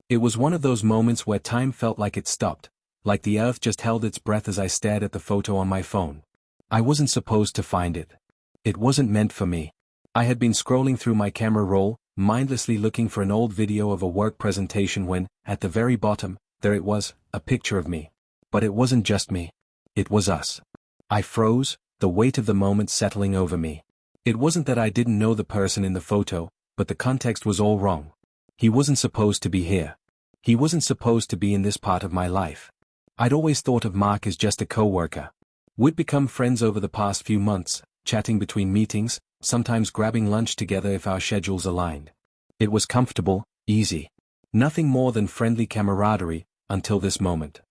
It was one of those moments where time felt like it stopped, like the earth just held its breath as I stared at the photo on my phone. I wasn't supposed to find it. It wasn't meant for me. I had been scrolling through my camera roll, mindlessly looking for an old video of a work presentation when, at the very bottom, there it was, a picture of me. But it wasn't just me. It was us. I froze, the weight of the moment settling over me. It wasn't that I didn't know the person in the photo, but the context was all wrong. He wasn't supposed to be here. He wasn't supposed to be in this part of my life. I'd always thought of Mark as just a coworker. We'd become friends over the past few months, chatting between meetings, sometimes grabbing lunch together if our schedules aligned. It was comfortable, easy. Nothing more than friendly camaraderie, until this moment.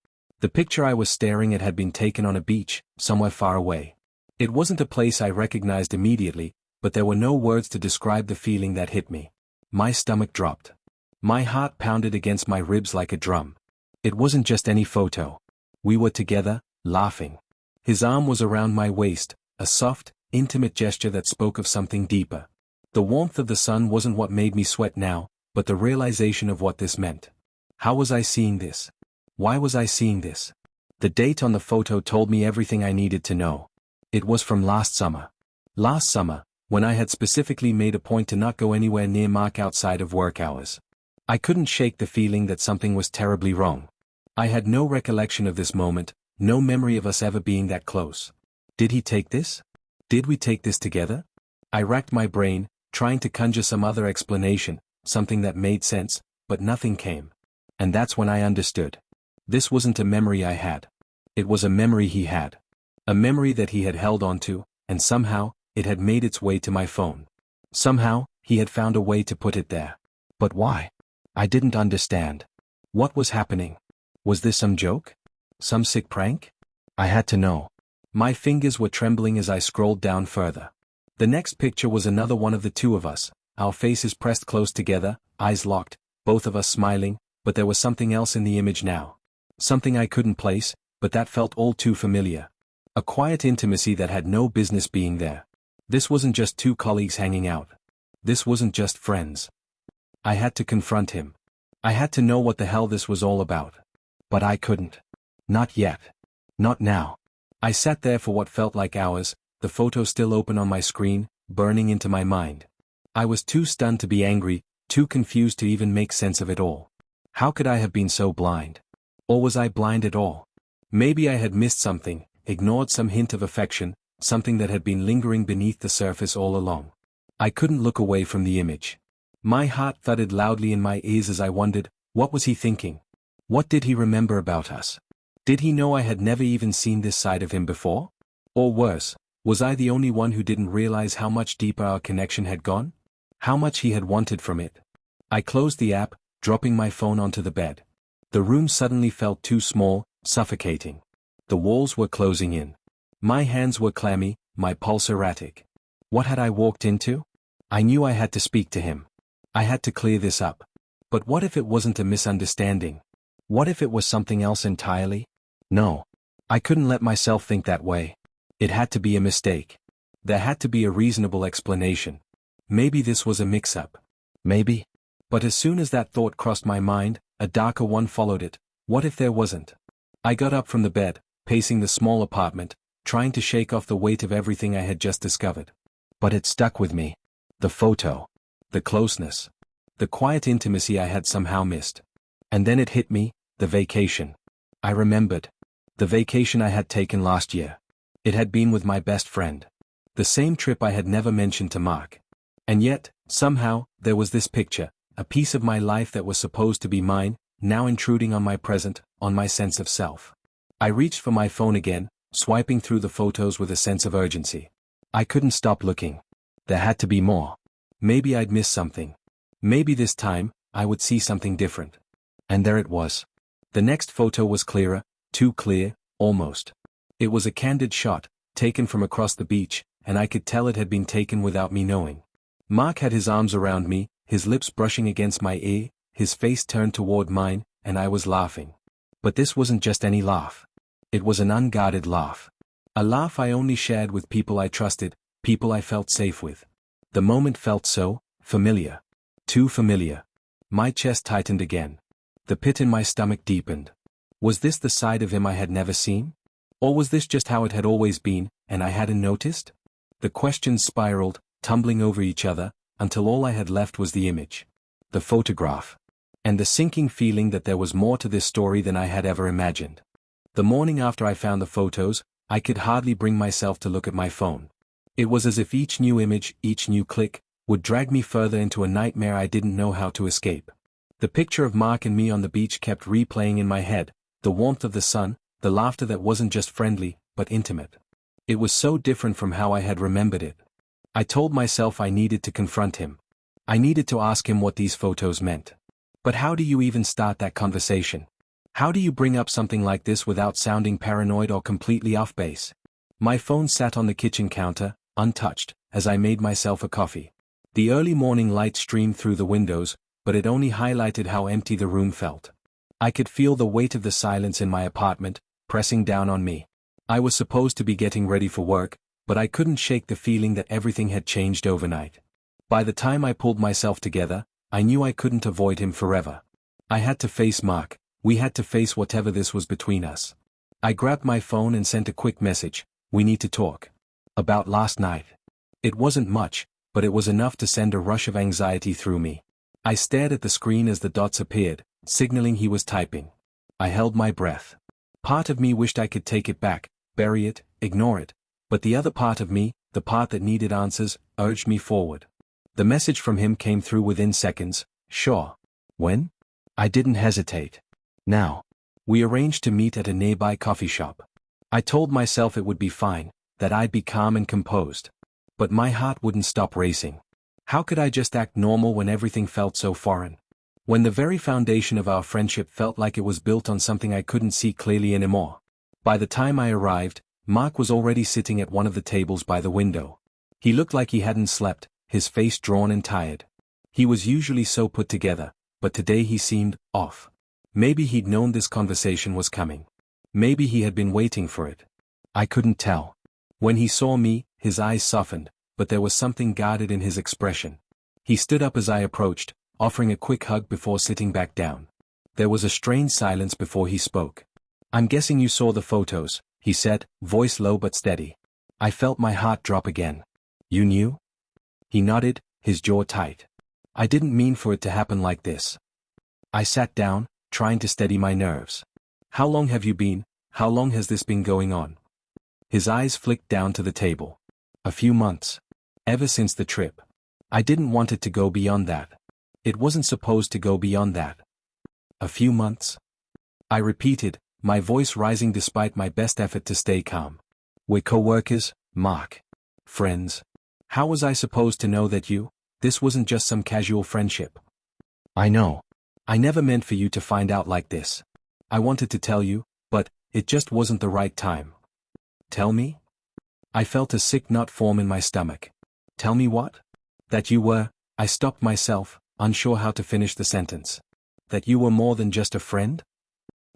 The picture I was staring at had been taken on a beach, somewhere far away. It wasn't a place I recognized immediately, but there were no words to describe the feeling that hit me. My stomach dropped. My heart pounded against my ribs like a drum. It wasn't just any photo. We were together, laughing. His arm was around my waist, a soft, intimate gesture that spoke of something deeper. The warmth of the sun wasn't what made me sweat now, but the realization of what this meant. How was I seeing this? Why was I seeing this? The date on the photo told me everything I needed to know. It was from last summer. Last summer, when I had specifically made a point to not go anywhere near Mark outside of work hours. I couldn't shake the feeling that something was terribly wrong. I had no recollection of this moment, no memory of us ever being that close. Did he take this? Did we take this together? I racked my brain, trying to conjure some other explanation, something that made sense, but nothing came. And that's when I understood. This wasn't a memory I had. It was a memory he had. A memory that he had held onto, and somehow, it had made its way to my phone. Somehow, he had found a way to put it there. But why? I didn't understand. What was happening? Was this some joke? Some sick prank? I had to know. My fingers were trembling as I scrolled down further. The next picture was another one of the two of us, our faces pressed close together, eyes locked, both of us smiling, but there was something else in the image now. Something I couldn't place, but that felt all too familiar. A quiet intimacy that had no business being there. This wasn't just two colleagues hanging out. This wasn't just friends. I had to confront him. I had to know what the hell this was all about. But I couldn't. Not yet. Not now. I sat there for what felt like hours, the photo still open on my screen, burning into my mind. I was too stunned to be angry, too confused to even make sense of it all. How could I have been so blind? Or was I blind at all? Maybe I had missed something, ignored some hint of affection, something that had been lingering beneath the surface all along. I couldn't look away from the image. My heart thudded loudly in my ears as I wondered, what was he thinking? What did he remember about us? Did he know I had never even seen this side of him before? Or worse, was I the only one who didn't realize how much deeper our connection had gone? How much he had wanted from it? I closed the app, dropping my phone onto the bed. The room suddenly felt too small, suffocating. The walls were closing in. My hands were clammy, my pulse erratic. What had I walked into? I knew I had to speak to him. I had to clear this up. But what if it wasn't a misunderstanding? What if it was something else entirely? No. I couldn't let myself think that way. It had to be a mistake. There had to be a reasonable explanation. Maybe this was a mix-up. Maybe. But as soon as that thought crossed my mind, a darker one followed it. What if there wasn't? I got up from the bed, pacing the small apartment, trying to shake off the weight of everything I had just discovered. But it stuck with me. The photo. The closeness. The quiet intimacy I had somehow missed. And then it hit me, the vacation. I remembered. The vacation I had taken last year. It had been with my best friend. The same trip I had never mentioned to Mark. And yet, somehow, there was this picture, a piece of my life that was supposed to be mine, now intruding on my present, on my sense of self. I reached for my phone again, swiping through the photos with a sense of urgency. I couldn't stop looking. There had to be more. Maybe I'd missed something. Maybe this time, I would see something different. And there it was. The next photo was clearer, too clear, almost. It was a candid shot, taken from across the beach, and I could tell it had been taken without me knowing. Mark had his arms around me, his lips brushing against my ear, his face turned toward mine, and I was laughing. But this wasn't just any laugh. It was an unguarded laugh. A laugh I only shared with people I trusted, people I felt safe with. The moment felt so familiar. Too familiar. My chest tightened again. The pit in my stomach deepened. Was this the side of him I had never seen? Or was this just how it had always been, and I hadn't noticed? The questions spiraled, tumbling over each other, until all I had left was the image. The photograph. And the sinking feeling that there was more to this story than I had ever imagined. The morning after I found the photos, I could hardly bring myself to look at my phone. It was as if each new image, each new click, would drag me further into a nightmare I didn't know how to escape. The picture of Mark and me on the beach kept replaying in my head, the warmth of the sun, the laughter that wasn't just friendly, but intimate. It was so different from how I had remembered it. I told myself I needed to confront him. I needed to ask him what these photos meant. But how do you even start that conversation? How do you bring up something like this without sounding paranoid or completely off base? My phone sat on the kitchen counter, untouched, as I made myself a coffee. The early morning light streamed through the windows, but it only highlighted how empty the room felt. I could feel the weight of the silence in my apartment, pressing down on me. I was supposed to be getting ready for work, but I couldn't shake the feeling that everything had changed overnight. By the time I pulled myself together, I knew I couldn't avoid him forever. I had to face Mark, we had to face whatever this was between us. I grabbed my phone and sent a quick message, "We need to talk." About last night. It wasn't much, but it was enough to send a rush of anxiety through me. I stared at the screen as the dots appeared, signaling he was typing. I held my breath. Part of me wished I could take it back, bury it, ignore it, but the other part of me, the part that needed answers, urged me forward. The message from him came through within seconds. "Sure. When?" I didn't hesitate. "Now." We arranged to meet at a nearby coffee shop. I told myself it would be fine, that I'd be calm and composed. But my heart wouldn't stop racing. How could I just act normal when everything felt so foreign? When the very foundation of our friendship felt like it was built on something I couldn't see clearly anymore. By the time I arrived, Mark was already sitting at one of the tables by the window. He looked like he hadn't slept, his face drawn and tired. He was usually so put together, but today he seemed off. Maybe he'd known this conversation was coming. Maybe he had been waiting for it. I couldn't tell. When he saw me, his eyes softened, but there was something guarded in his expression. He stood up as I approached, offering a quick hug before sitting back down. There was a strange silence before he spoke. "I'm guessing you saw the photos," he said, voice low but steady. I felt my heart drop again. "You knew?" He nodded, his jaw tight. "I didn't mean for it to happen like this." I sat down, trying to steady my nerves. "How long have you been? How long has this been going on?" His eyes flicked down to the table. "A few months. Ever since the trip. I didn't want it to go beyond that. It wasn't supposed to go beyond that." "A few months?" I repeated, my voice rising despite my best effort to stay calm. "We're coworkers, Mark. Friends. How was I supposed to know that this wasn't just some casual friendship?" "I know. I never meant for you to find out like this. I wanted to tell you, but it just wasn't the right time." "Tell me?" I felt a sick knot form in my stomach. "Tell me what?" "That you were," I stopped myself, unsure how to finish the sentence. "That you were more than just a friend?"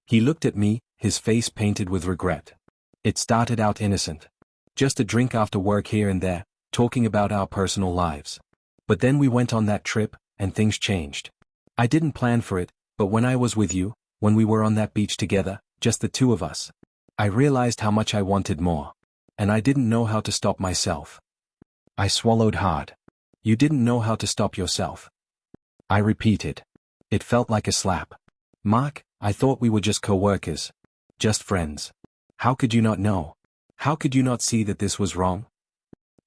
He looked at me, his face painted with regret. "It started out innocent. Just a drink after work here and there, talking about our personal lives. But then we went on that trip, and things changed. I didn't plan for it, but when I was with you, when we were on that beach together, just the two of us, I realized how much I wanted more. And I didn't know how to stop myself." I swallowed hard. "You didn't know how to stop yourself?" I repeated. It felt like a slap. "Mark, I thought we were just co-workers. Just friends. How could you not know? How could you not see that this was wrong?"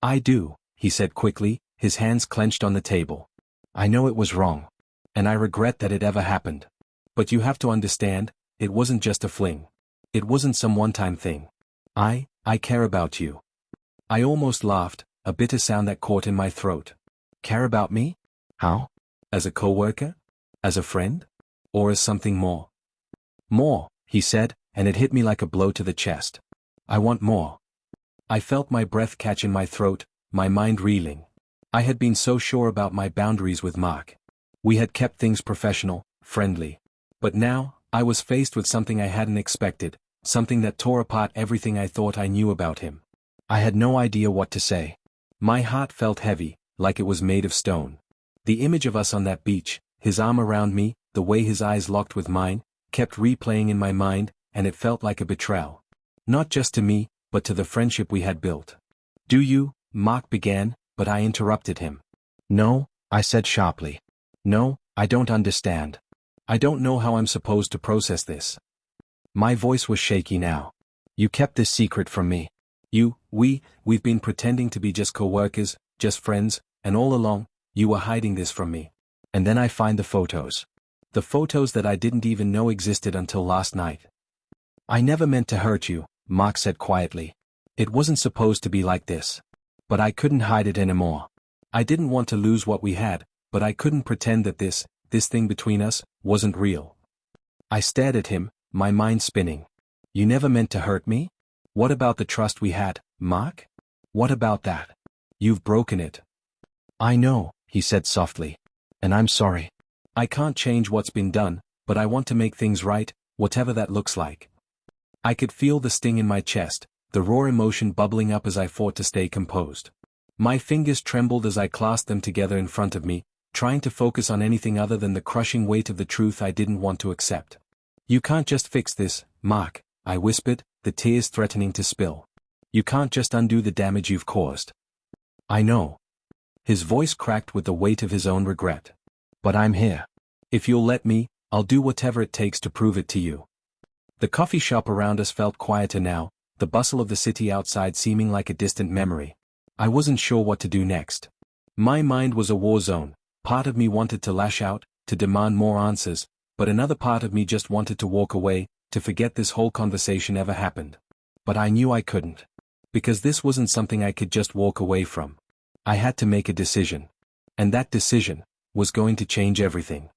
"I do," he said quickly, his hands clenched on the table. "I know it was wrong. And I regret that it ever happened. But you have to understand, it wasn't just a fling. It wasn't some one-time thing. I care about you." I almost laughed, a bitter sound that caught in my throat. "Care about me? How? As a coworker? As a friend? Or as something more?" "More," he said, and it hit me like a blow to the chest. "I want more." I felt my breath catch in my throat, my mind reeling. I had been so sure about my boundaries with Mark. We had kept things professional, friendly. But now, I was faced with something I hadn't expected, something that tore apart everything I thought I knew about him. I had no idea what to say. My heart felt heavy, like it was made of stone. The image of us on that beach, his arm around me, the way his eyes locked with mine, kept replaying in my mind, and it felt like a betrayal. Not just to me, but to the friendship we had built. "Do you?" Mark began, but I interrupted him. "No," I said sharply. "No, I don't understand. I don't know how I'm supposed to process this." My voice was shaky now. "You kept this secret from me. We've been pretending to be just coworkers, just friends, and all along, you were hiding this from me. And then I find the photos. The photos that I didn't even know existed until last night." "I never meant to hurt you," Mark said quietly. "It wasn't supposed to be like this. But I couldn't hide it anymore. I didn't want to lose what we had, but I couldn't pretend that this thing between us, wasn't real." I stared at him, my mind spinning. "You never meant to hurt me? What about the trust we had, Mark? What about that? You've broken it." "I know," he said softly. "And I'm sorry. I can't change what's been done, but I want to make things right, whatever that looks like." I could feel the sting in my chest, the raw emotion bubbling up as I fought to stay composed. My fingers trembled as I clasped them together in front of me, trying to focus on anything other than the crushing weight of the truth I didn't want to accept. "You can't just fix this, Mark," I whispered, the tears threatening to spill. "You can't just undo the damage you've caused." "I know." His voice cracked with the weight of his own regret. "But I'm here. If you'll let me, I'll do whatever it takes to prove it to you." The coffee shop around us felt quieter now, the bustle of the city outside seeming like a distant memory. I wasn't sure what to do next. My mind was a war zone. Part of me wanted to lash out, to demand more answers, but another part of me just wanted to walk away, to forget this whole conversation ever happened. But I knew I couldn't. Because this wasn't something I could just walk away from. I had to make a decision. And that decision was going to change everything.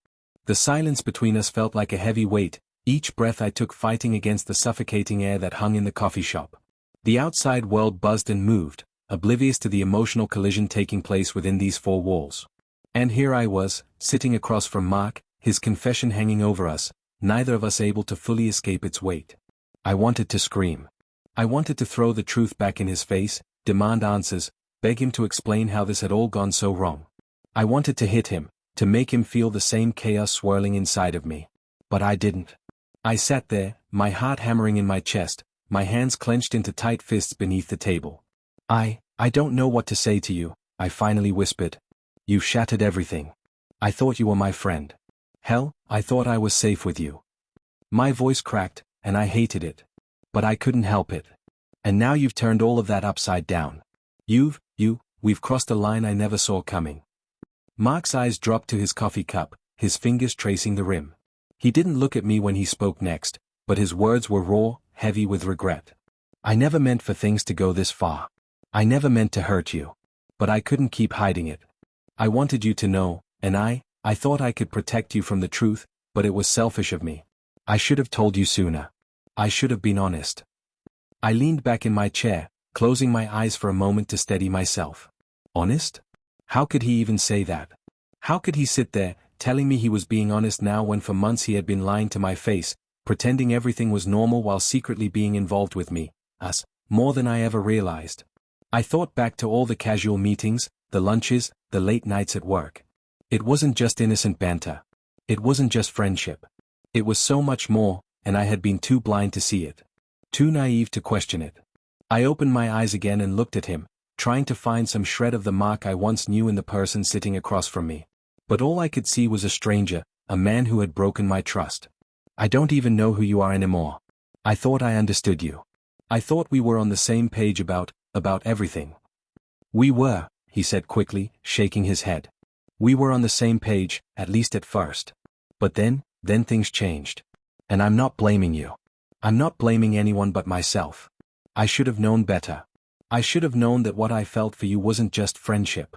The silence between us felt like a heavy weight, each breath I took fighting against the suffocating air that hung in the coffee shop. The outside world buzzed and moved, oblivious to the emotional collision taking place within these four walls. And here I was, sitting across from Mark, his confession hanging over us, neither of us able to fully escape its weight. I wanted to scream. I wanted to throw the truth back in his face, demand answers, beg him to explain how this had all gone so wrong. I wanted to hit him, to make him feel the same chaos swirling inside of me. But I didn't. I sat there, my heart hammering in my chest, my hands clenched into tight fists beneath the table. I don't know what to say to you," I finally whispered. "You've shattered everything. I thought you were my friend. Hell, I thought I was safe with you." My voice cracked, and I hated it. But I couldn't help it. "And now you've turned all of that upside down. We've crossed a line I never saw coming." Mark's eyes dropped to his coffee cup, his fingers tracing the rim. He didn't look at me when he spoke next, but his words were raw, heavy with regret. "I never meant for things to go this far. I never meant to hurt you. But I couldn't keep hiding it. I wanted you to know, and I thought I could protect you from the truth, but it was selfish of me. I should have told you sooner. I should have been honest." I leaned back in my chair, closing my eyes for a moment to steady myself. Honest? How could he even say that? How could he sit there, telling me he was being honest now when for months he had been lying to my face, pretending everything was normal while secretly being involved with me, us, more than I ever realized. I thought back to all the casual meetings, the lunches, the late nights at work. It wasn't just innocent banter. It wasn't just friendship. It was so much more, and I had been too blind to see it. Too naive to question it. I opened my eyes again and looked at him, trying to find some shred of the Mark I once knew in the person sitting across from me. But all I could see was a stranger, a man who had broken my trust. "I don't even know who you are anymore. I thought I understood you. I thought we were on the same page about everything." "We were," he said quickly, shaking his head. "We were on the same page, at least at first. But then things changed. And I'm not blaming you. I'm not blaming anyone but myself. I should have known better. I should have known that what I felt for you wasn't just friendship."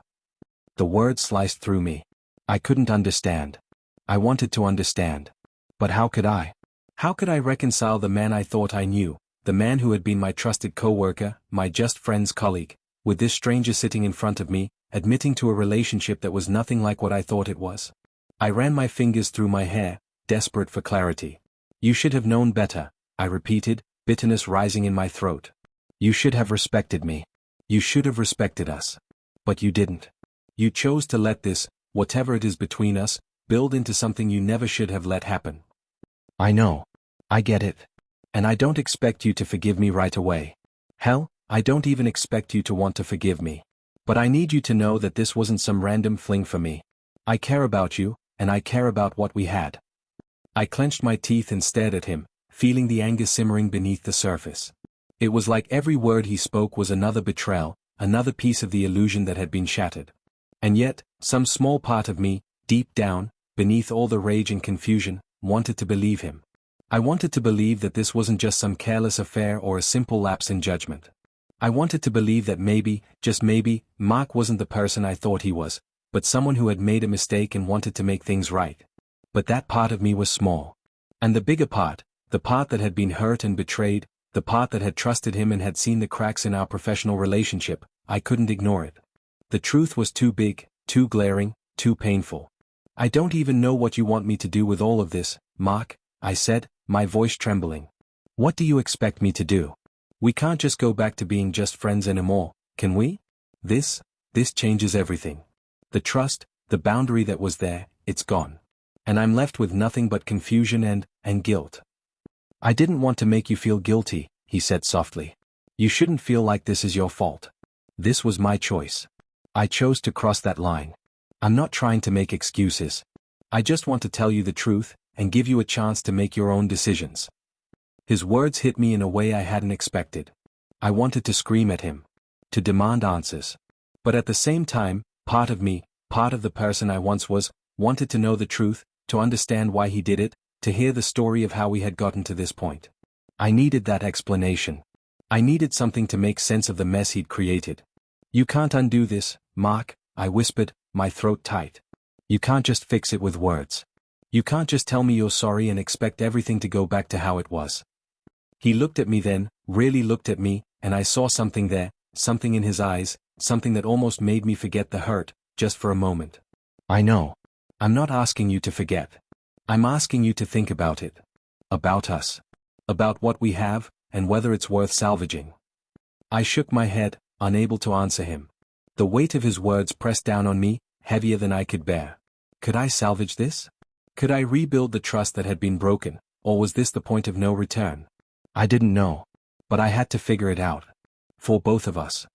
The words sliced through me. I couldn't understand. I wanted to understand. But how could I? How could I reconcile the man I thought I knew, the man who had been my trusted coworker, my just friend's colleague, with this stranger sitting in front of me, admitting to a relationship that was nothing like what I thought it was? I ran my fingers through my hair, desperate for clarity. "You should have known better," I repeated, bitterness rising in my throat. "You should have respected me. You should have respected us. But you didn't. You chose to let this, whatever it is between us, build into something you never should have let happen. I know. I get it. And I don't expect you to forgive me right away. Hell, I don't even expect you to want to forgive me. But I need you to know that this wasn't some random fling for me. I care about you, and I care about what we had. I clenched my teeth and stared at him, feeling the anger simmering beneath the surface. It was like every word he spoke was another betrayal, another piece of the illusion that had been shattered. And yet, some small part of me, deep down, beneath all the rage and confusion, wanted to believe him. I wanted to believe that this wasn't just some careless affair or a simple lapse in judgment. I wanted to believe that maybe, just maybe, Mark wasn't the person I thought he was, but someone who had made a mistake and wanted to make things right. But that part of me was small. And the bigger part, the part that had been hurt and betrayed, the part that had trusted him and had seen the cracks in our professional relationship, I couldn't ignore it. The truth was too big, too glaring, too painful. I don't even know what you want me to do with all of this, Mark, I said, my voice trembling. What do you expect me to do? We can't just go back to being just friends anymore, can we? This changes everything. The trust, the boundary that was there, it's gone. And I'm left with nothing but confusion and guilt. I didn't want to make you feel guilty, he said softly. You shouldn't feel like this is your fault. This was my choice. I chose to cross that line. I'm not trying to make excuses. I just want to tell you the truth, and give you a chance to make your own decisions. His words hit me in a way I hadn't expected. I wanted to scream at him. To demand answers. But at the same time, part of me, part of the person I once was, wanted to know the truth, to understand why he did it, to hear the story of how we had gotten to this point. I needed that explanation. I needed something to make sense of the mess he'd created. You can't undo this, Mark, I whispered, my throat tight. You can't just fix it with words. You can't just tell me you're sorry and expect everything to go back to how it was. He looked at me then, really looked at me, and I saw something there, something in his eyes, something that almost made me forget the hurt, just for a moment. I know. I'm not asking you to forget. I'm asking you to think about it. About us. About what we have, and whether it's worth salvaging. I shook my head, unable to answer him. The weight of his words pressed down on me, heavier than I could bear. Could I salvage this? Could I rebuild the trust that had been broken, or was this the point of no return? I didn't know. But I had to figure it out. For both of us.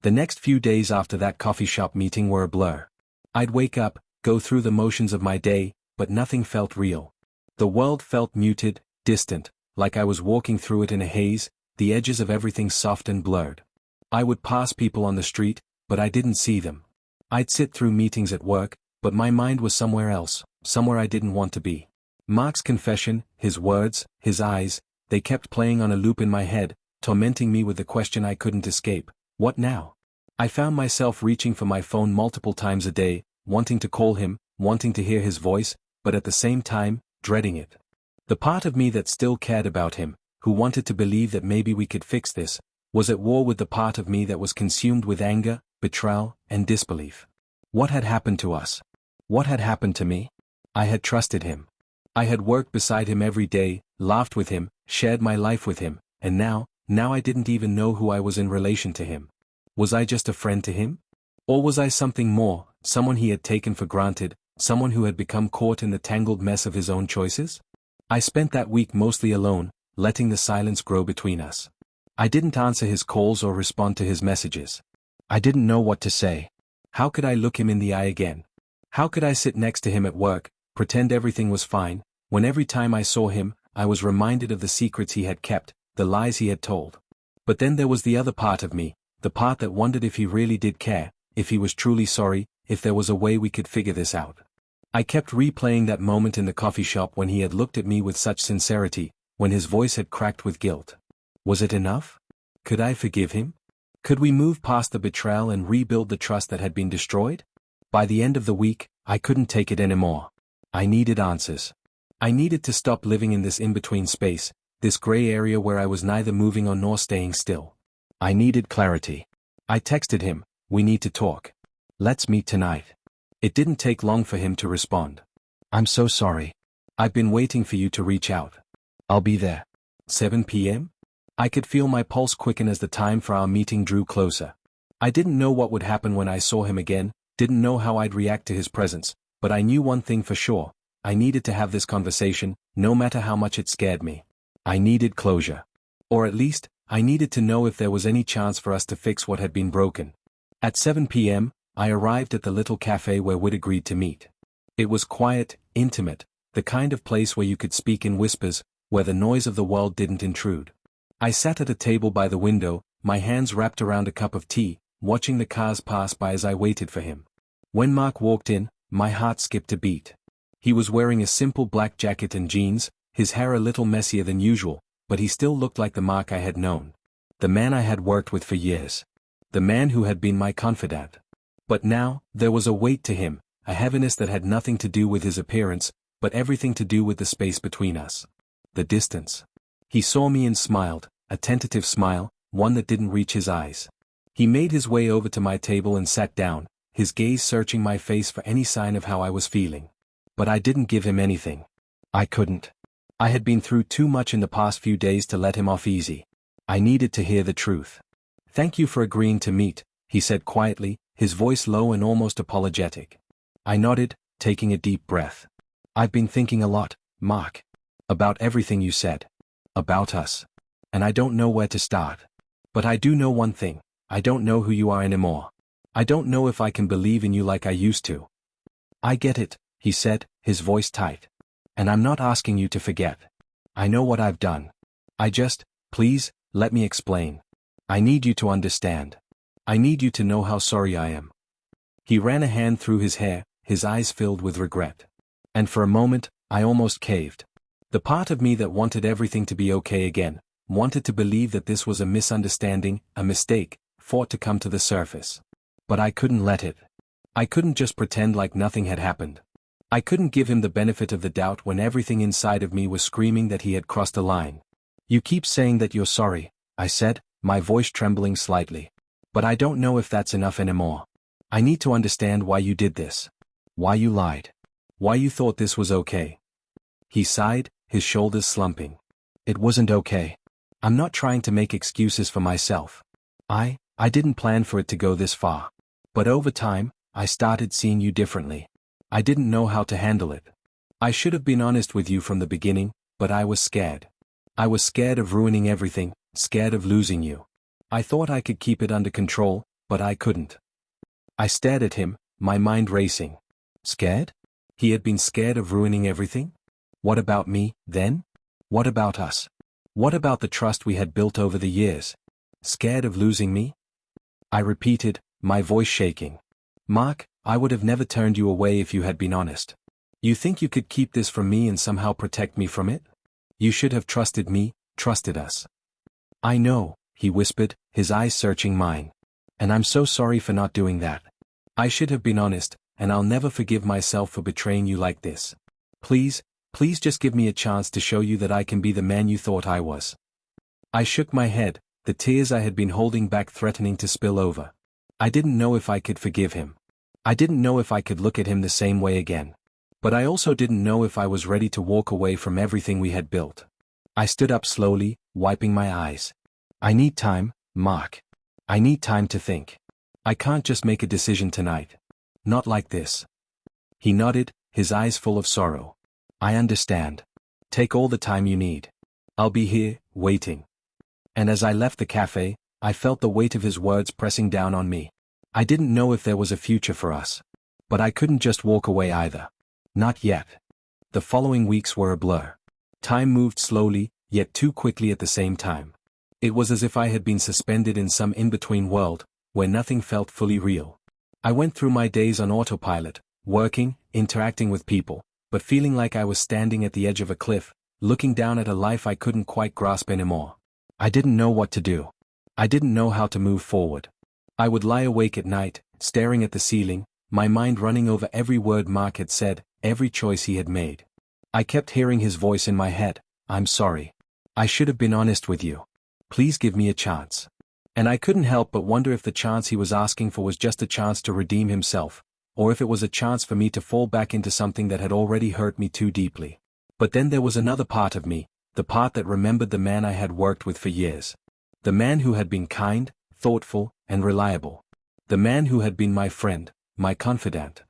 The next few days after that coffee shop meeting were a blur. I'd wake up, go through the motions of my day, but nothing felt real. The world felt muted, distant, like I was walking through it in a haze, the edges of everything soft and blurred. I would pass people on the street, but I didn't see them. I'd sit through meetings at work, but my mind was somewhere else, somewhere I didn't want to be. Mark's confession, his words, his eyes, they kept playing on a loop in my head, tormenting me with the question I couldn't escape. What now? I found myself reaching for my phone multiple times a day, wanting to call him, wanting to hear his voice, but at the same time, dreading it. The part of me that still cared about him, who wanted to believe that maybe we could fix this, was at war with the part of me that was consumed with anger, betrayal, and disbelief. What had happened to us? What had happened to me? I had trusted him. I had worked beside him every day, laughed with him, shared my life with him, and now I didn't even know who I was in relation to him. Was I just a friend to him? Or was I something more, someone he had taken for granted, someone who had become caught in the tangled mess of his own choices? I spent that week mostly alone, letting the silence grow between us. I didn't answer his calls or respond to his messages. I didn't know what to say. How could I look him in the eye again? How could I sit next to him at work, pretend everything was fine, when every time I saw him, I was reminded of the secrets he had kept, the lies he had told? But then there was the other part of me, the part that wondered if he really did care, if he was truly sorry, if there was a way we could figure this out. I kept replaying that moment in the coffee shop when he had looked at me with such sincerity, when his voice had cracked with guilt. Was it enough? Could I forgive him? Could we move past the betrayal and rebuild the trust that had been destroyed? By the end of the week, I couldn't take it anymore. I needed answers. I needed to stop living in this in-between space, this gray area where I was neither moving on nor staying still. I needed clarity. I texted him, "We need to talk. Let's meet tonight." It didn't take long for him to respond. "I'm so sorry. I've been waiting for you to reach out. I'll be there." 7 p.m.? I could feel my pulse quicken as the time for our meeting drew closer. I didn't know what would happen when I saw him again, didn't know how I'd react to his presence, But I knew one thing for sure: I needed to have this conversation, no matter how much it scared me. I needed closure. Or at least, I needed to know if there was any chance for us to fix what had been broken. At 7 p.m., I arrived at the little cafe where we'd agreed to meet. It was quiet, intimate, the kind of place where you could speak in whispers, where the noise of the world didn't intrude. I sat at a table by the window, my hands wrapped around a cup of tea, watching the cars pass by as I waited for him. When Mark walked in, my heart skipped a beat. He was wearing a simple black jacket and jeans, his hair a little messier than usual, but he still looked like the Mark I had known. The man I had worked with for years. The man who had been my confidant. But now, there was a weight to him, a heaviness that had nothing to do with his appearance, but everything to do with the space between us. The distance. He saw me and smiled, a tentative smile, one that didn't reach his eyes. He made his way over to my table and sat down, his gaze searching my face for any sign of how I was feeling. But I didn't give him anything. I couldn't. I had been through too much in the past few days to let him off easy. I needed to hear the truth. "Thank you for agreeing to meet," he said quietly, his voice low and almost apologetic. I nodded, taking a deep breath. "I've been thinking a lot, Mark. About everything you said. About us. And I don't know where to start. But I do know one thing: I don't know who you are anymore. I don't know if I can believe in you like I used to." "I get it," he said, his voice tight. "And I'm not asking you to forget. I know what I've done. Please, let me explain. I need you to understand. I need you to know how sorry I am." He ran a hand through his hair, his eyes filled with regret. And for a moment, I almost caved. The part of me that wanted everything to be okay again, wanted to believe that this was a misunderstanding, a mistake, fought to come to the surface. But I couldn't let it. I couldn't just pretend like nothing had happened. I couldn't give him the benefit of the doubt when everything inside of me was screaming that he had crossed a line. "You keep saying that you're sorry," I said, my voice trembling slightly. "But I don't know if that's enough anymore. I need to understand why you did this. Why you lied. Why you thought this was okay." He sighed, his shoulders slumping. "It wasn't okay. I'm not trying to make excuses for myself. I didn't plan for it to go this far. But over time, I started seeing you differently. I didn't know how to handle it. I should have been honest with you from the beginning, but I was scared. I was scared of ruining everything, scared of losing you. I thought I could keep it under control, but I couldn't." I stared at him, my mind racing. Scared? He had been scared of ruining everything? What about me, then? What about us? What about the trust we had built over the years? Scared of losing me? I repeated, my voice shaking. "Mark, I would have never turned you away if you had been honest. You think you could keep this from me and somehow protect me from it? You should have trusted me, trusted us." "I know," he whispered, his eyes searching mine. "And I'm so sorry for not doing that. I should have been honest, and I'll never forgive myself for betraying you like this. Please just give me a chance to show you that I can be the man you thought I was." I shook my head, the tears I had been holding back threatening to spill over. I didn't know if I could forgive him. I didn't know if I could look at him the same way again. But I also didn't know if I was ready to walk away from everything we had built. I stood up slowly, wiping my eyes. "I need time, Mark. I need time to think. I can't just make a decision tonight. Not like this." He nodded, his eyes full of sorrow. "I understand. Take all the time you need. I'll be here, waiting." And as I left the cafe, I felt the weight of his words pressing down on me. I didn't know if there was a future for us. But I couldn't just walk away either. Not yet. The following weeks were a blur. Time moved slowly, yet too quickly at the same time. It was as if I had been suspended in some in-between world, where nothing felt fully real. I went through my days on autopilot, working, interacting with people, but feeling like I was standing at the edge of a cliff, looking down at a life I couldn't quite grasp anymore. I didn't know what to do. I didn't know how to move forward. I would lie awake at night, staring at the ceiling, my mind running over every word Mark had said, every choice he had made. I kept hearing his voice in my head: "I'm sorry. I should have been honest with you. Please give me a chance." And I couldn't help but wonder if the chance he was asking for was just a chance to redeem himself, or if it was a chance for me to fall back into something that had already hurt me too deeply. But then there was another part of me, the part that remembered the man I had worked with for years. The man who had been kind, thoughtful, and reliable. The man who had been my friend, my confidant.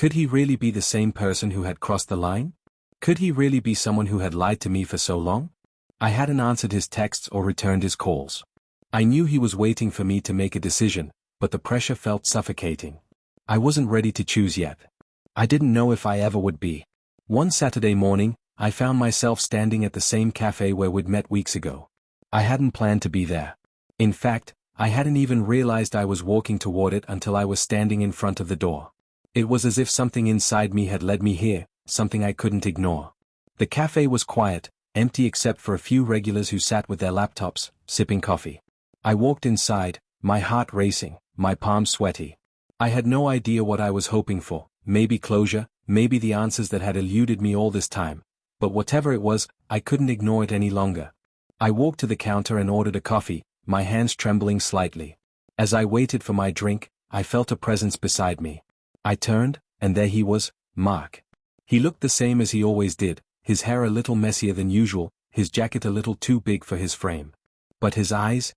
Could he really be the same person who had crossed the line? Could he really be someone who had lied to me for so long? I hadn't answered his texts or returned his calls. I knew he was waiting for me to make a decision, but the pressure felt suffocating. I wasn't ready to choose yet. I didn't know if I ever would be. One Saturday morning, I found myself standing at the same cafe where we'd met weeks ago. I hadn't planned to be there. In fact, I hadn't even realized I was walking toward it until I was standing in front of the door. It was as if something inside me had led me here, something I couldn't ignore. The cafe was quiet, empty except for a few regulars who sat with their laptops, sipping coffee. I walked inside, my heart racing, my palms sweaty. I had no idea what I was hoping for, maybe closure, maybe the answers that had eluded me all this time. But whatever it was, I couldn't ignore it any longer. I walked to the counter and ordered a coffee, my hands trembling slightly. As I waited for my drink, I felt a presence beside me. I turned, and there he was, Mark. He looked the same as he always did, his hair a little messier than usual, his jacket a little too big for his frame. But his eyes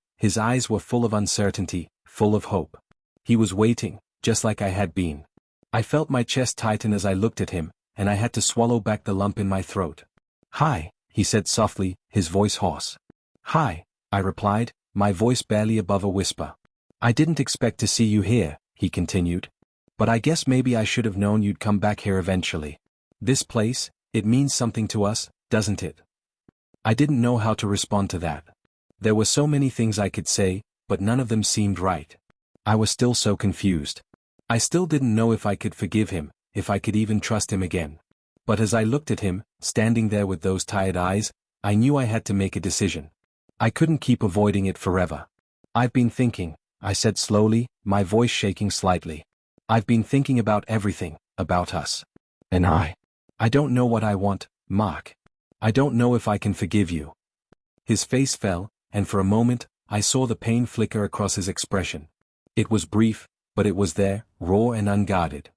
were full of uncertainty, full of hope. He was waiting, just like I had been. I felt my chest tighten as I looked at him, and I had to swallow back the lump in my throat. "Hi," he said softly, his voice hoarse. "Hi," I replied, my voice barely above a whisper. "I didn't expect to see you here," he continued. "But I guess maybe I should have known you'd come back here eventually. This place, it means something to us, doesn't it?" I didn't know how to respond to that. There were so many things I could say, but none of them seemed right. I was still so confused. I still didn't know if I could forgive him, if I could even trust him again. But as I looked at him, standing there with those tired eyes, I knew I had to make a decision. I couldn't keep avoiding it forever. "I've been thinking," I said slowly, my voice shaking slightly. "I've been thinking about everything, about us. And I don't know what I want, Mark. I don't know if I can forgive you." His face fell, and for a moment, I saw the pain flicker across his expression. It was brief, but it was there, raw and unguarded.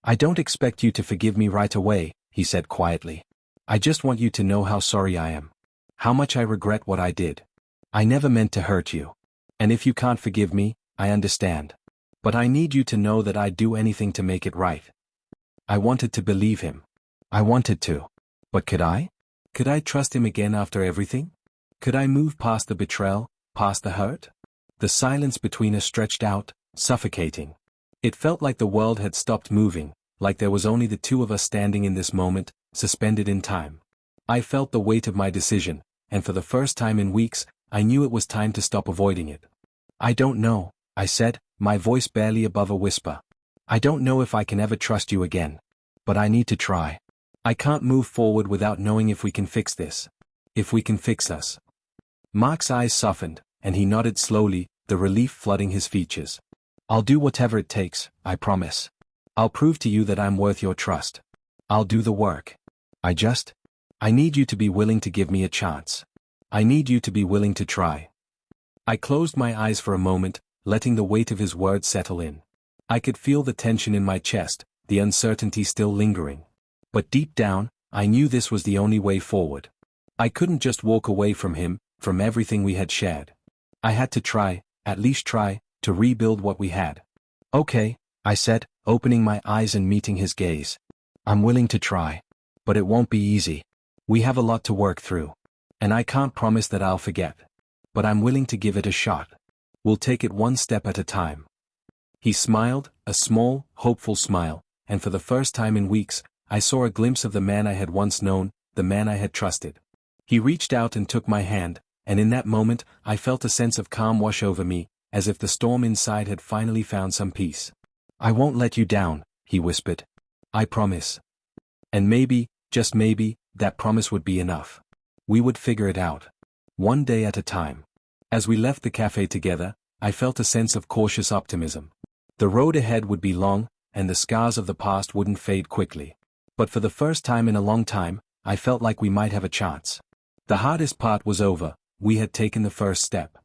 "I don't expect you to forgive me right away," he said quietly. "I just want you to know how sorry I am. How much I regret what I did. I never meant to hurt you. And if you can't forgive me, I understand. But I need you to know that I'd do anything to make it right." I wanted to believe him. I wanted to. But could I? Could I trust him again after everything? Could I move past the betrayal, past the hurt? The silence between us stretched out, suffocating. It felt like the world had stopped moving, like there was only the two of us standing in this moment, suspended in time. I felt the weight of my decision, and for the first time in weeks, I knew it was time to stop avoiding it. "I don't know," I said, my voice barely above a whisper. "I don't know if I can ever trust you again. But I need to try. I can't move forward without knowing if we can fix this. If we can fix us." Mark's eyes softened, and he nodded slowly, the relief flooding his features. "I'll do whatever it takes, I promise. I'll prove to you that I'm worth your trust. I'll do the work. I need you to be willing to give me a chance. I need you to be willing to try." I closed my eyes for a moment, letting the weight of his words settle in. I could feel the tension in my chest, the uncertainty still lingering. But deep down, I knew this was the only way forward. I couldn't just walk away from him, from everything we had shared. I had to try, at least try, to rebuild what we had. "Okay," I said, opening my eyes and meeting his gaze. "I'm willing to try. But it won't be easy. We have a lot to work through. And I can't promise that I'll forget. But I'm willing to give it a shot. We'll take it one step at a time." He smiled, a small, hopeful smile, and for the first time in weeks, I saw a glimpse of the man I had once known, the man I had trusted. He reached out and took my hand, and in that moment, I felt a sense of calm wash over me, as if the storm inside had finally found some peace. "I won't let you down," he whispered. "I promise." And maybe, just maybe, that promise would be enough. We would figure it out. One day at a time. As we left the cafe together, I felt a sense of cautious optimism. The road ahead would be long, and the scars of the past wouldn't fade quickly. But for the first time in a long time, I felt like we might have a chance. The hardest part was over, we had taken the first step.